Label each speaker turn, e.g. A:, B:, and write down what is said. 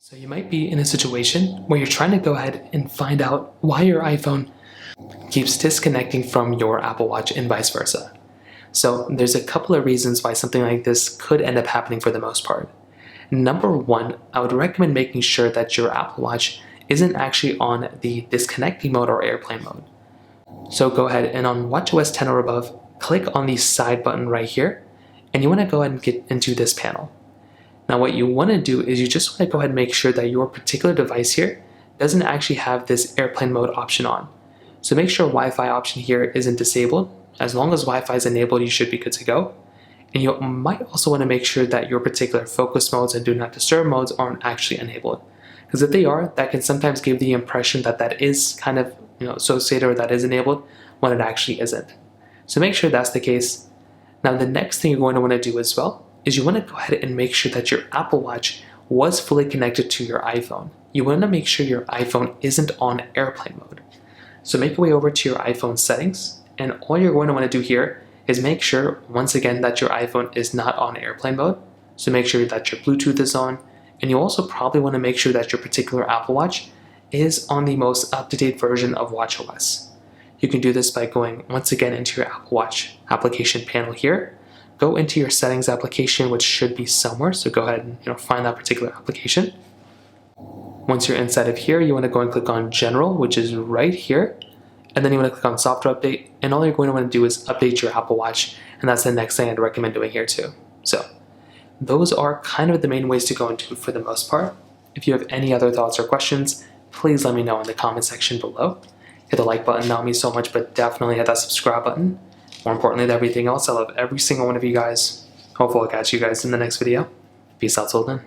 A: So you might be in a situation where you're trying to go ahead and find out why your iPhone keeps disconnecting from your Apple Watch and vice versa. So there's a couple of reasons why something like this could end up happening for the most part. Number one, I would recommend making sure that your Apple Watch isn't actually on the disconnecting mode or airplane mode. So go ahead and on watchOS 10 or above, click on the side button right here, and you want to go ahead and get into this panel. Now what you want to do is you just want to go ahead and make sure that your particular device here doesn't actually have this airplane mode option on. So make sure Wi-Fi option here isn't disabled. As long as Wi-Fi is enabled, you should be good to go. And you might also want to make sure that your particular focus modes and do not disturb modes aren't actually enabled. Because if they are, that can sometimes give the impression that that is kind of associated or that is enabled when it actually isn't. So make sure that's the case. Now the next thing you're going to want to do as well is you want to go ahead and make sure that your Apple Watch was fully connected to your iPhone. You want to make sure your iPhone isn't on airplane mode. So make your way over to your iPhone settings, and all you're going to want to do here is make sure, once again, that your iPhone is not on airplane mode. So make sure that your Bluetooth is on, and you also probably want to make sure that your particular Apple Watch is on the most up-to-date version of watchOS. You can do this by going, once again, into your Apple Watch application panel here. Go into your settings application, which should be somewhere, so go ahead and find that particular application. Once you're inside of here, you want to go and click on General, which is right here, and then you want to click on Software Update, and all you're going to want to do is update your Apple Watch, and that's the next thing I'd recommend doing here too. So those are kind of the main ways to go into for the most part. If you have any other thoughts or questions, please let me know in the comment section below. Hit the like button, not me so much, but definitely hit that subscribe button. More importantly than everything else, I love every single one of you guys. Hopefully I'll catch you guys in the next video. Peace out till then.